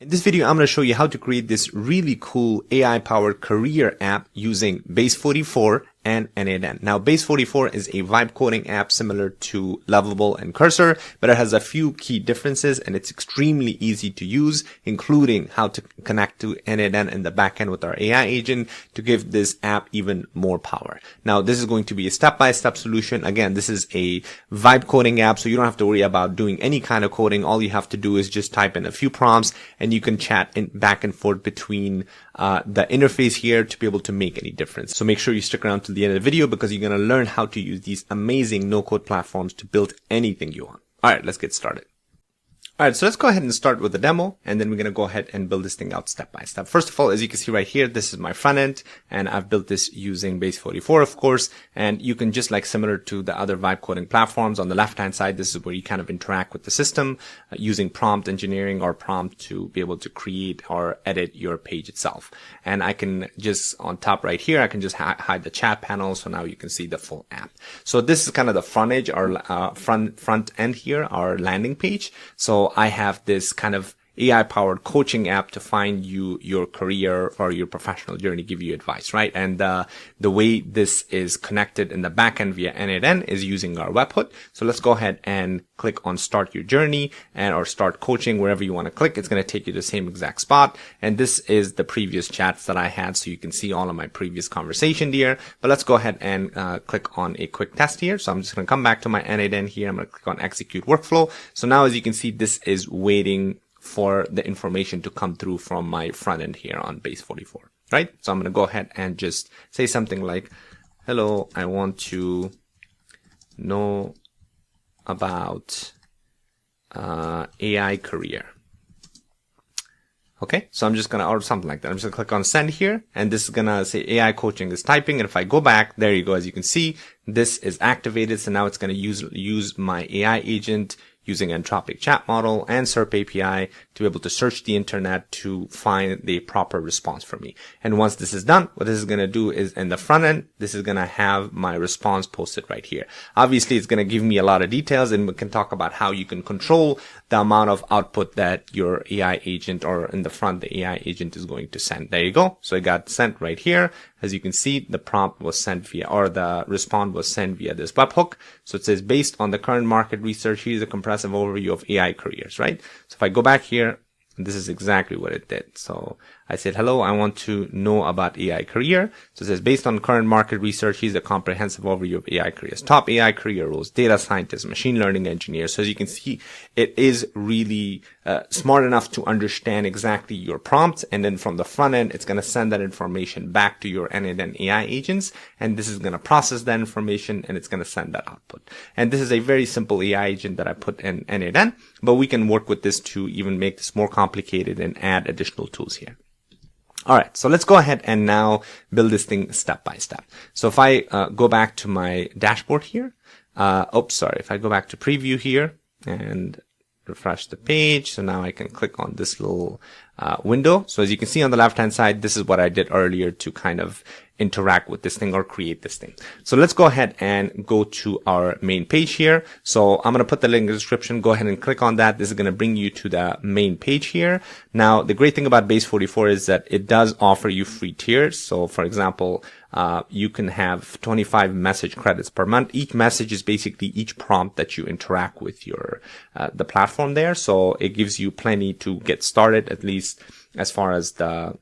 In this video, I'm going to show you how to create this really cool AI-powered career app using Base44 and n8n. Now, Base44 is a vibe coding app similar to Loveable and Cursor, but it has a few key differences and it's extremely easy to use, including how to connect to n8n in the backend with our AI agent to give this app even more power. Now, this is going to be a step-by-step solution. Again, this is a vibe coding app, so you don't have to worry about doing any kind of coding. All you have to do is just type in a few prompts and you can chat back and forth between the interface here to be able to make any difference. So make sure you stick around till the end of the video because you're going to learn how to use these amazing no-code platforms to build anything you want. All right, let's get started. All right, so let's go ahead and start with the demo, and then we're going to go ahead and build this thing out step by step. First of all, as you can see right here, this is my front end, and I've built this using Base44, of course, and you can just like similar to the other vibe coding platforms on the left-hand side, this is where you kind of interact with the system using prompt engineering or prompt to be able to create or edit your page itself. And I can just, on top right here, I can just hide the chat panel, so now you can see the full app. So this is kind of the front edge, our front end here, our landing page. So I have this kind of AI-powered coaching app to find you your career or your professional journey, give you advice, right? And the way this is connected in the backend via n8n is using our webhook. So let's go ahead and click on start your journey or start coaching, wherever you want to click. It's going to take you to the same exact spot. And this is the previous chats that I had, so you can see all of my previous conversation here. But let's go ahead and click on a quick test here. So I'm just going to come back to my n8n here. I'm going to click on execute workflow. So now, as you can see, this is waiting for the information to come through from my front end here on Base44, right? So I'm going to go ahead and just say something like, hello, I want to know about AI career. Okay, so I'm just going to, or something like that. I'm just going to click on send here, and this is going to say AI coaching is typing. And if I go back, there you go. As you can see, this is activated. So now it's going to use my AI agent using Anthropic chat model and SERP API to be able to search the internet to find the proper response for me. And once this is done, what this is going to do is in the front end, this is going to have my response posted right here. Obviously, it's going to give me a lot of details, and we can talk about how you can control the amount of output that your AI agent, or in the front, the AI agent is going to send. There you go. So it got sent right here. As you can see, the prompt was sent via, or the response was sent via this webhook. So it says, based on the current market research, here's a comprehensive overview of AI careers, right? So if I go back here, this is exactly what it did. So I said, hello, I want to know about AI career. So it says, based on current market research, here's a comprehensive overview of AI careers. Top AI career roles, data scientist, machine learning engineer. So as you can see, it is really smart enough to understand exactly your prompt. And then from the front end, it's going to send that information back to your n8n AI agents. And this is going to process that information and it's going to send that output. And this is a very simple AI agent that I put in n8n, but we can work with this to even make this more complicated and add additional tools here. All right, so let's go ahead and now build this thing step by step. So if I go back to my dashboard here, if I go back to preview here and refresh the page, so now I can click on this little window. So as you can see on the left-hand side, this is what I did earlier to kind of interact with this thing or create this thing. So let's go ahead and go to our main page here. So I'm going to put the link in the description. Go ahead and click on that. This is going to bring you to the main page here. Now, the great thing about Base44 is that it does offer you free tiers. So for example, you can have 25 message credits per month. Each message is basically each prompt that you interact with your, the platform there. So it gives you plenty to get started, at least as far as the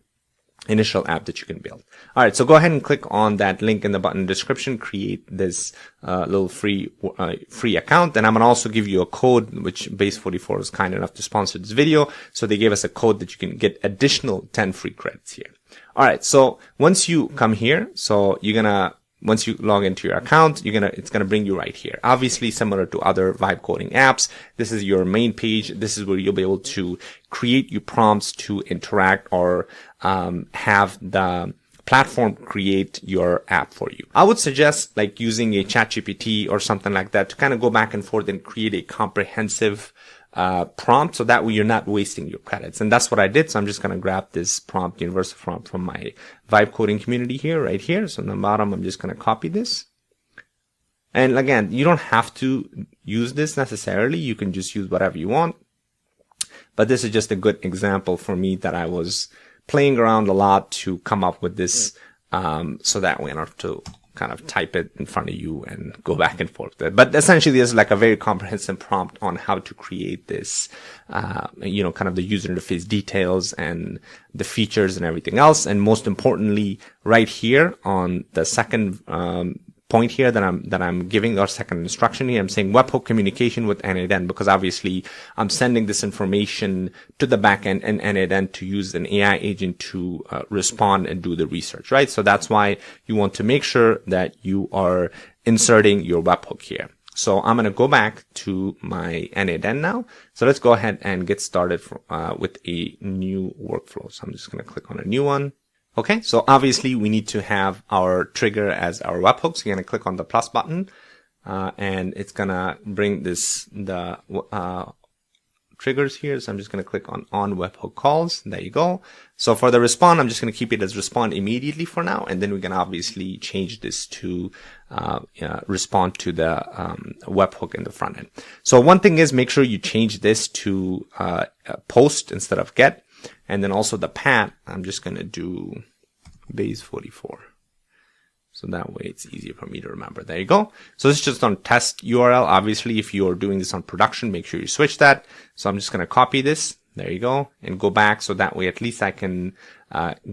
initial app that you can build. All right, so go ahead and click on that link in the button description, create this little free account. And I'm going to also give you a code, which Base44 is kind enough to sponsor this video. So they gave us a code that you can get additional 10 free credits here. All right, so once you come here, so once you log into your account, it's gonna bring you right here. Obviously, similar to other vibe coding apps, this is your main page. This is where you'll be able to create your prompts to interact or have the platform create your app for you. I would suggest like using a ChatGPT or something like that to kind of go back and forth and create a comprehensive prompt, so that way you're not wasting your credits. And that's what I did. So I'm just going to grab this prompt, universal prompt, from my vibe coding community here, right here. So on the bottom, I'm just going to copy this. And again, you don't have to use this necessarily. You can just use whatever you want. but this is just a good example for me that I was playing around a lot to come up with this, so that we don't have to kind of type it in front of you and go back and forth. But essentially, there's like a very comprehensive prompt on how to create this, kind of the user interface details and the features and everything else. And most importantly, right here on the second, point here that I'm giving, our second instruction here, I'm saying webhook communication with n8n, because obviously I'm sending this information to the backend and n8n to use an AI agent to respond and do the research, right? So that's why you want to make sure that you are inserting your webhook here. So I'm going to go back to my n8n now. So let's go ahead and get started with a new workflow. So I'm just going to click on a new one. Okay, so obviously we need to have our trigger as our webhook. So you're going to click on the plus button, and it's going to bring the triggers here. So I'm just going to click on webhook calls. There you go. So for the respond, I'm just going to keep it as respond immediately for now. And then we can obviously change this to respond to the webhook in the front end. So one thing is, make sure you change this to post instead of get. And then also the path, I'm just going to do Base44. So that way it's easier for me to remember. There you go. So this is just on test URL. Obviously, if you're doing this on production, make sure you switch that. So I'm just going to copy this. There you go. And go back. So that way, at least I can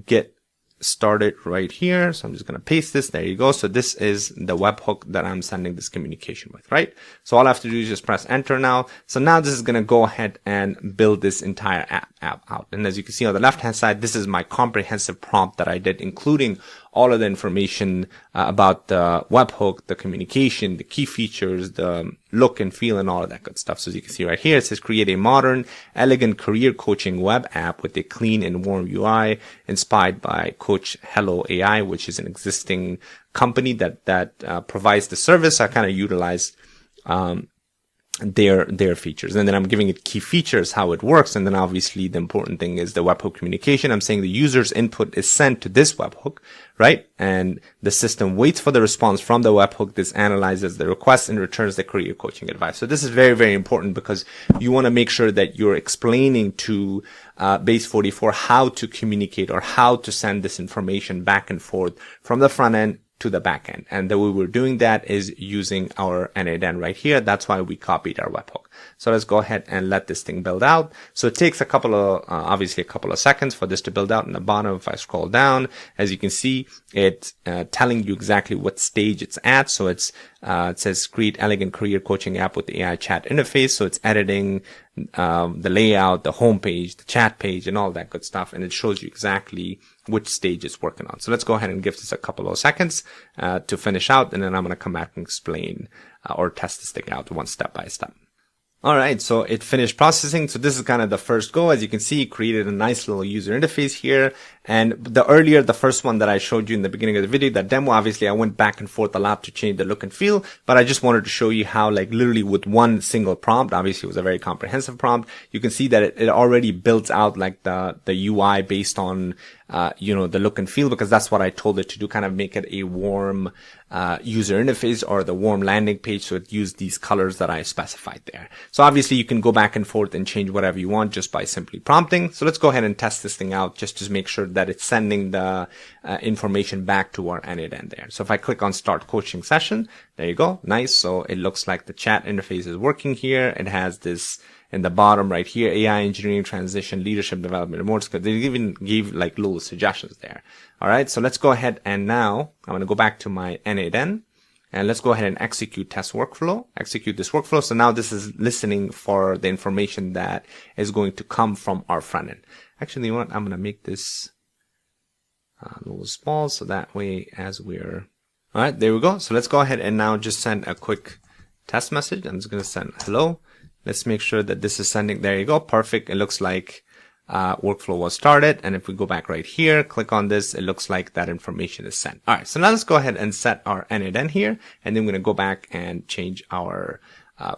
get started right here. So I'm just going to paste this. There you go. So this is the webhook that I'm sending this communication with, right? So all I have to do is just press enter now. So now this is going to go ahead and build this entire app out. And as you can see on the left hand side, this is my comprehensive prompt that I did, including all of the information about the webhook, the communication, the key features, the look and feel, and all of that good stuff. So as you can see right here, it says create a modern, elegant career coaching web app with a clean and warm UI inspired by Coach Hello AI, which is an existing company that provides the service. I kind of utilized their features, and then I'm giving it key features, how it works. And then obviously the important thing is the webhook communication. I'm saying the user's input is sent to this webhook, right? And the system waits for the response from the webhook. This analyzes the request and returns the career coaching advice. So this is very, very important, because you want to make sure that you're explaining to Base44 how to communicate or how to send this information back and forth from the front end to the back end. And the way we're doing that is using our n8n right here. That's why we copied our webhook. So let's go ahead and let this thing build out. So it takes obviously a couple of seconds for this to build out. In the bottom, if I scroll down, as you can see, it's telling you exactly what stage it's at. So it says create elegant career coaching app with the AI chat interface. So it's editing the layout, the home page, the chat page, and all that good stuff. And it shows you exactly which stage it's working on. So let's go ahead and give this a couple of seconds to finish out. And then I'm going to come back and explain or test this thing out one step by step. All right, so it finished processing. So this is kind of the first go. As you can see, it created a nice little user interface here. And the first one that I showed you in the beginning of the video, that demo, obviously I went back and forth a lot to change the look and feel, but I just wanted to show you how, like, literally with one single prompt, obviously it was a very comprehensive prompt, you can see that it already builds out like the UI based on, the look and feel, because that's what I told it to do, kind of make it a warm, user interface, or the warm landing page. So it used these colors that I specified there. So obviously you can go back and forth and change whatever you want just by simply prompting. So let's go ahead and test this thing out just to make sure that it's sending the information back to our n8n there. So if I click on start coaching session, there you go. Nice. So it looks like the chat interface is working here. It has this in the bottom right here, AI engineering transition, leadership development, and more. They even gave like little suggestions there. All right. So let's go ahead, and now I'm going to go back to my n8n. And let's go ahead and execute this workflow. So now this is listening for the information that is going to come from our front end. Actually, you know what? I'm going to make this a little small, so that way all right, there we go. So let's go ahead and now just send a quick test message. I'm just going to send hello. Let's make sure that this is sending. There you go. Perfect. It looks like workflow was started. And if we go back right here, click on this, it looks like that information is sent. All right. So now let's go ahead and set our n8n here. And then we're going to go back and change our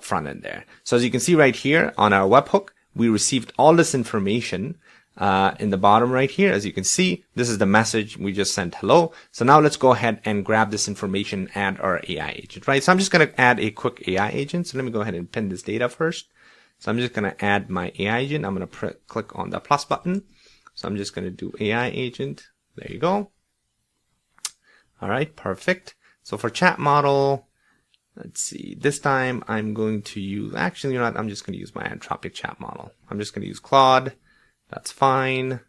front end there. So as you can see right here on our webhook, we received all this information in the bottom right here. As you can see, this is the message we just sent hello. So now let's go ahead and grab this information and our AI agent, right? So I'm just going to add a quick AI agent. So let me go ahead and pin this data first. So I'm just going to add my AI agent. I'm going to click on the plus button. So I'm just going to do AI agent. There you go. All right, perfect. So for chat model, let's see, this time I'm going to use, actually, you know what, I'm just going to use my Anthropic chat model. I'm just going to use Claude. That's fine.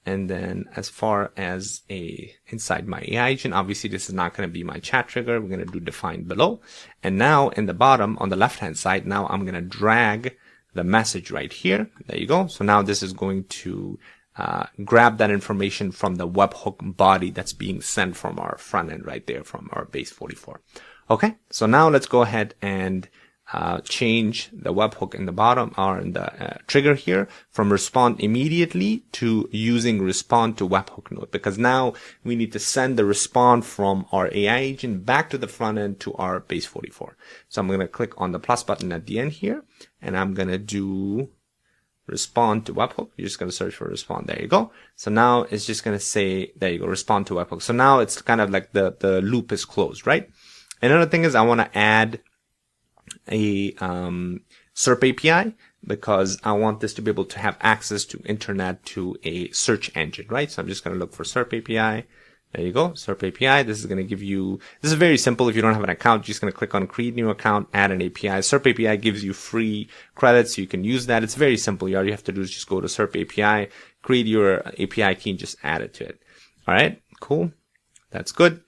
And then as far as inside my AI agent, obviously this is not going to be my chat trigger. We're going to do define below. And now in the bottom on the left-hand side, now I'm going to drag the message right here. There you go. So now this is going to grab that information from the webhook body that's being sent from our front end right there from our Base44. Okay. So now let's go ahead and change the webhook in the bottom or in the trigger here from respond immediately to using respond to webhook node, because now we need to send the respond from our AI agent back to the front end to our Base44. So I'm going to click on the plus button at the end here, and I'm going to do respond to webhook. You're just going to search for respond. There you go. So now it's just going to say, there you go, respond to webhook. So now it's kind of like the loop is closed, right? Another thing is I want to add a SERP API, because I want this to be able to have access to internet to a search engine, right? So I'm just going to look for SERP API. There you go, SERP API. This is going to give you, this is very simple. If you don't have an account, you're just going to click on create new account, add an API. SERP API gives you free credits, so you can use that. It's very simple. All you have to do is just go to SERP API, create your API key, and just add it to it. All right, cool. That's good.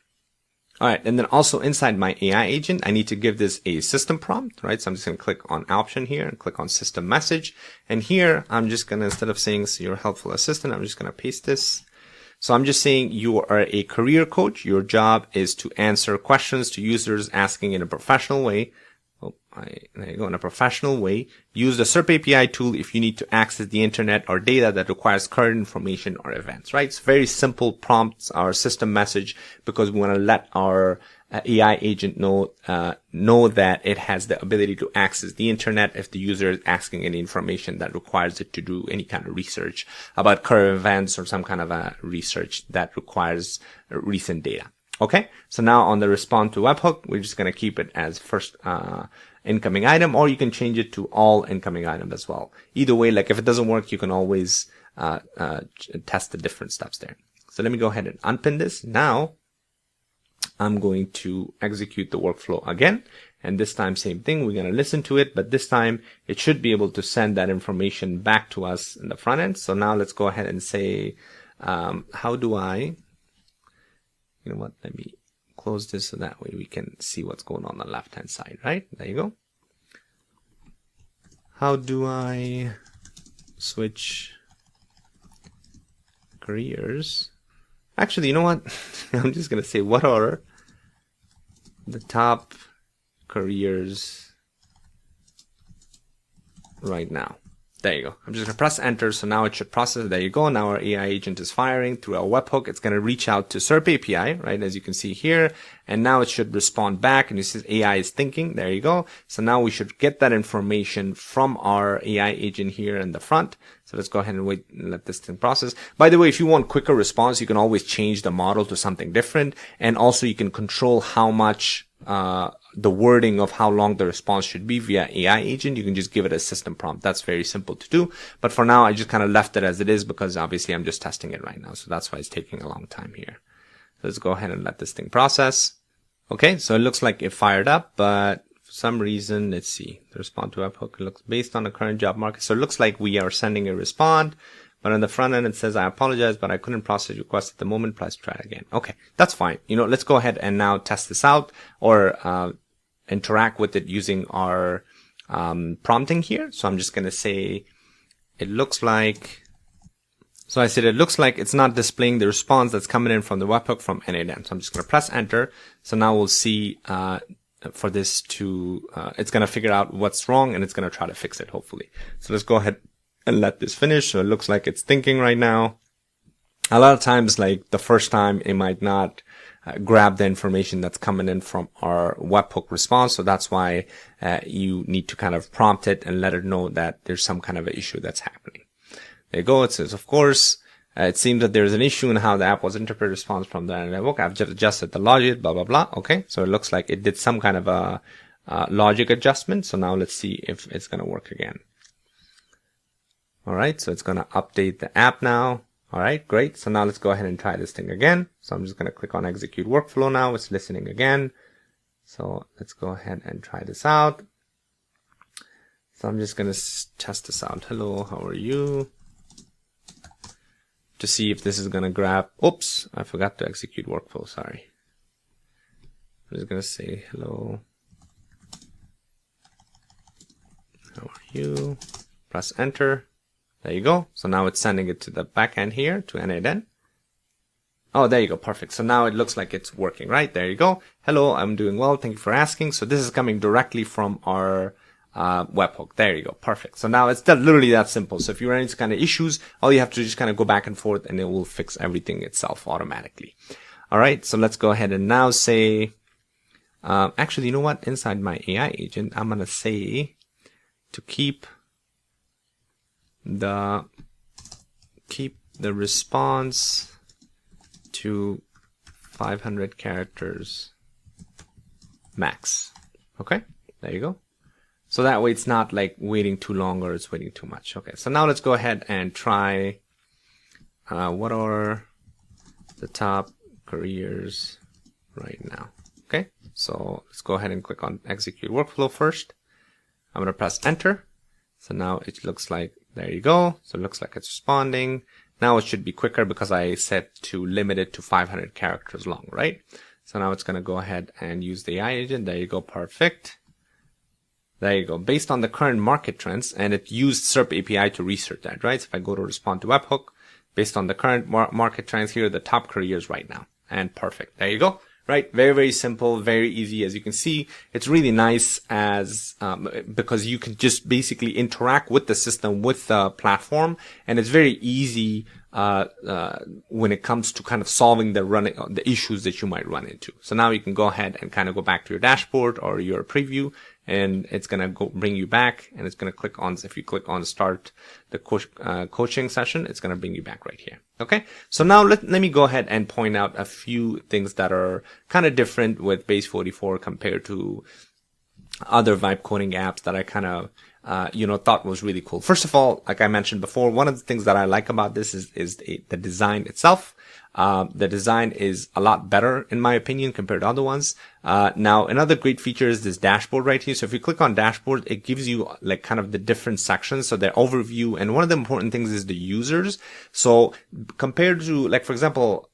All right, and then also inside my AI agent, I need to give this a system prompt, right? So I'm just going to click on option here and click on system message. And here, I'm just going to, instead of saying your helpful assistant, I'm just going to paste this. So I'm just saying you are a career coach. Your job is to answer questions to users asking in a professional way. There you go, in a professional way. Use the SERP API tool if you need to access the internet or data that requires current information or events, right? It's very simple prompts, our system message, because we want to let our AI agent know that it has the ability to access the internet if the user is asking any information that requires it to do any kind of research about current events or some kind of a research that requires recent data. Okay, so now on the respond to webhook, we're just going to keep it as first incoming item, or you can change it to all incoming items as well. Either way, like if it doesn't work, you can always test the different steps there. So let me go ahead and unpin this. Now I'm going to execute the workflow again, and this time same thing. We're going to listen to it, but this time it should be able to send that information back to us in the front end. So now let's go ahead and say, how do I? You know what, let me close this so that way we can see what's going on the left hand side, right? There you go. How do I switch careers? Actually, you know what? I'm just going to say, what are the top careers right now? There you go. I'm just going to press enter. So now it should process. There you go. Now our AI agent is firing through our webhook. It's going to reach out to SERP API, right? As you can see here. And now it should respond back. And it says AI is thinking. There you go. So now we should get that information from our AI agent here in the front. So let's go ahead and wait and let this thing process. By the way, if you want quicker response, you can always change the model to something different. And also you can control how much the wording of how long the response should be via AI agent. You can just give it a system prompt. That's very simple to do. But for now, I just kind of left it as it is because obviously I'm just testing it right now. So that's why it's taking a long time here. So let's go ahead and let this thing process. Okay, so it looks like it fired up, but for some reason, let's see, the respond to webhook looks based on the current job market. So it looks like we are sending a respond, but on the front end, it says, I apologize, but I couldn't process your request at the moment. Please try it again. Okay, that's fine. You know, let's go ahead and now test this out or interact with it using our prompting here. So I'm just going to say, it looks like, so I said, it looks like it's not displaying the response that's coming in from the webhook from n8n. So I'm just going to press enter. So now we'll see for this to, it's going to figure out what's wrong and it's going to try to fix it, hopefully. So let's go ahead and let this finish. So it looks like it's thinking right now. A lot of times, like the first time, it might not grab the information that's coming in from our webhook response. So that's why you need to kind of prompt it and let it know that there's some kind of an issue that's happening. There you go. It says, of course, it seems that there's an issue in how the app was interpreted response from the webhook. I've just adjusted the logic, blah, blah, blah. Okay. So it looks like it did some kind of a logic adjustment. So now let's see if it's going to work again. All right, so it's going to update the app now. All right, great. So now let's go ahead and try this thing again. So I'm just going to click on execute workflow now. It's listening again. So let's go ahead and try this out. So I'm just going to test this out. Hello, how are you? To see if this is going to grab. Oops, I forgot to execute workflow. Sorry. I'm just going to say hello. How are you? Press enter. There you go. So now it's sending it to the backend here to n8n. Oh, there you go. Perfect. So now it looks like it's working, right? There you go. Hello, I'm doing well. Thank you for asking. So this is coming directly from our webhook. There you go. Perfect. So now it's literally that simple. So if you run into kind of issues, all you have to just kind of go back and forth and it will fix everything itself automatically. All right. So let's go ahead and now say, actually, you know what? Inside my AI agent, I'm going to say to keep the response to 500 characters max. Okay, there you go. So that way it's not like waiting too long or it's waiting too much. Okay, so now let's go ahead and try what are the top careers right now. Okay, so let's go ahead and click on execute workflow first. I'm going to press enter. So now it looks like, there you go. So it looks like it's responding. Now it should be quicker because I set to limit it to 500 characters long, right? So now it's going to go ahead and use the AI agent. There you go. Perfect. There you go. Based on the current market trends, and it used SERP API to research that, right? So if I go to respond to webhook, based on the current market trends, here are the top careers right now. And perfect. There you go. Right? Very, very simple, very easy. As you can see, it's really nice as, because you can just basically interact with the system, with the platform, and it's very easy, when it comes to kind of solving the issues that you might run into. So now you can go ahead and kind of go back to your dashboard or your preview, and it's going to bring you back, and it's going to click on, if you click on start the coaching session, it's going to bring you back right here. Okay. So now let me go ahead and point out a few things that are kind of different with Base44 compared to other vibe coding apps that I kind of, thought was really cool. First of all, like I mentioned before, one of the things that I like about this is the design itself. The design is a lot better in my opinion compared to other ones. Now another great feature is this dashboard right here. So if you click on dashboard, it gives you like kind of the different sections. So their overview, and one of the important things is the users. So compared to, like, for example,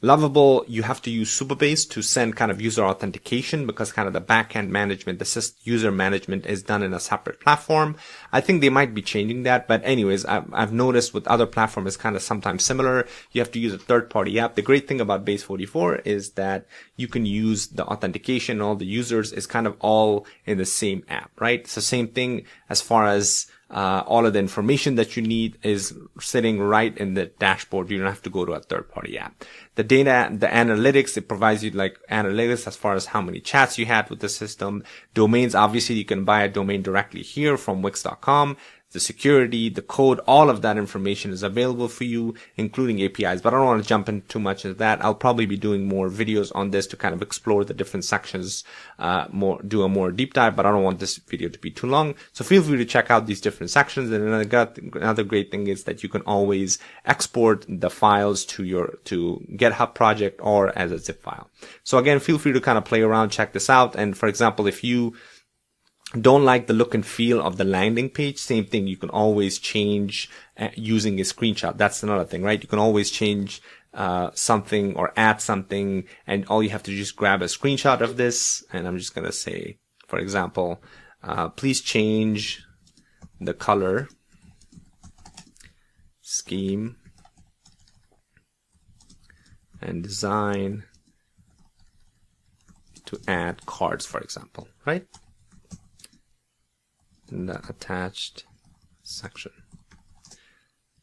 Loveable, you have to use Supabase to send kind of user authentication because kind of the backend management, the user management is done in a separate platform. I think they might be changing that, but anyways, I've noticed with other platforms it's kind of sometimes similar. You have to use a third-party app. The great thing about Base44 is that you can use the authentication, all the users is kind of all in the same app, right? So same thing as far as all of the information that you need is sitting right in the dashboard. You don't have to go to a third-party app. The data, the analytics, it provides you like analytics as far as how many chats you had with the system. Domains, obviously you can buy a domain directly here from wix.com. The security, the code, all of that information is available for you, including APIs. But I don't want to jump in too much into that. I'll probably be doing more videos on this to kind of explore the different sections, do a more deep dive, but I don't want this video to be too long. So feel free to check out these different sections. And another great thing is that you can always export the files to GitHub project or as a zip file. So again, feel free to kind of play around, check this out. And for example, if you don't like the look and feel of the landing page, same thing. You can always change using a screenshot. That's another thing, right? You can always change something or add something, and all you have to do is grab a screenshot of this. And I'm just going to say, for example, please change the color scheme and design to add cards, for example, right? In the attached section.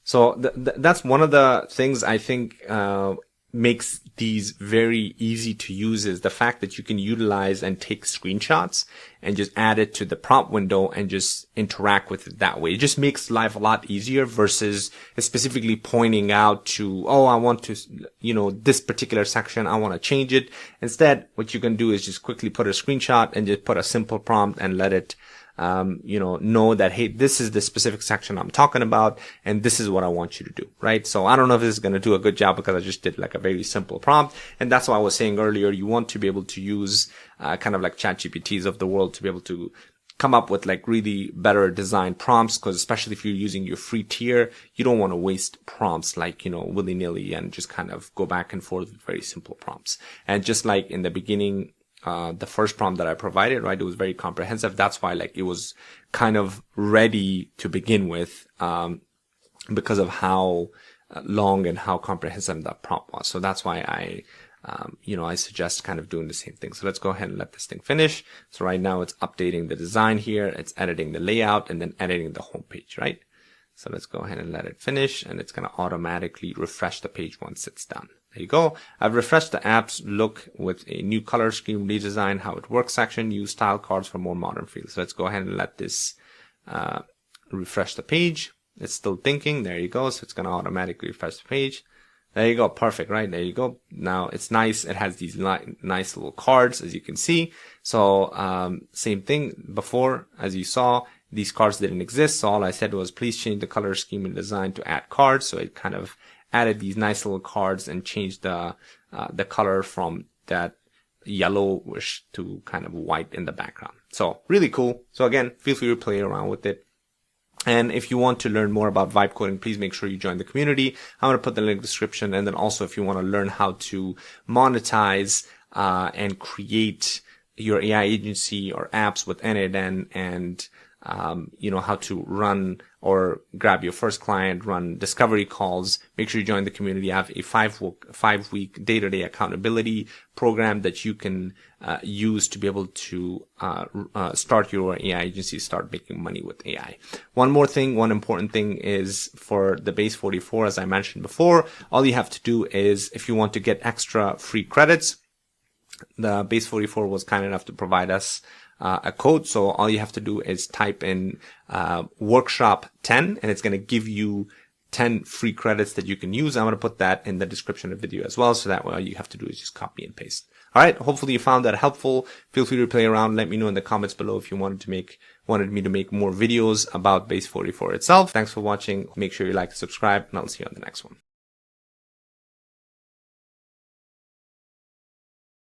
So that's one of the things I think makes these very easy to use is the fact that you can utilize and take screenshots and just add it to the prompt window and just interact with it that way. It just makes life a lot easier versus specifically pointing out to, oh, I want to, this particular section, I want to change it. Instead, what you can do is just quickly put a screenshot and just put a simple prompt and let it know that, hey, this is the specific section I'm talking about, and this is what I want you to do, right? So I don't know if this is going to do a good job because I just did like a very simple prompt. And that's why I was saying earlier, you want to be able to use, kind of like ChatGPTs of the world to be able to come up with like really better designed prompts. Cause especially if you're using your free tier, you don't want to waste prompts like, willy nilly and just kind of go back and forth with very simple prompts. And just like in the beginning, the first prompt that I provided, right, it was very comprehensive. That's why like it was kind of ready to begin with, because of how long and how comprehensive that prompt was. So that's why I suggest kind of doing the same thing. So let's go ahead and let this thing finish. So right now it's updating the design here. It's editing the layout and then editing the home page, right? So let's go ahead and let it finish, and it's going to automatically refresh the page once it's done. There you go. I've refreshed the app's look with a new color scheme redesign, how it works section, use style cards for more modern feels. So let's go ahead and let this refresh the page. It's still thinking. There you go. So it's going to automatically refresh the page. There you go. Perfect, right? There you go. Now it's nice. It has these nice little cards, as you can see. So same thing before, as you saw. These cards didn't exist, so all I said was please change the color scheme and design to add cards. So it kind of added these nice little cards and changed the color from that yellowish to kind of white in the background. So really cool. So again, feel free to play around with it. And if you want to learn more about vibe coding, please make sure you join the community. I'm going to put the link in the description. And then also if you want to learn how to monetize and create your AI agency or apps with n8n and how to run or grab your first client, run discovery calls. Make sure you join the community. I have a 5-week day-to-day accountability program that you can use to be able to start your AI agency, start making money with AI. One important thing is for the Base44, as I mentioned before, all you have to do is if you want to get extra free credits, the Base44 was kind enough to provide us a code. So all you have to do is type in workshop 10 and it's going to give you 10 free credits that you can use. I'm going to put that in the description of the video as well. So that way all you have to do is just copy and paste. All right. Hopefully you found that helpful. Feel free to play around. Let me know in the comments below if you wanted me to make more videos about Base44 itself. Thanks for watching. Make sure you like and subscribe, and I'll see you on the next one.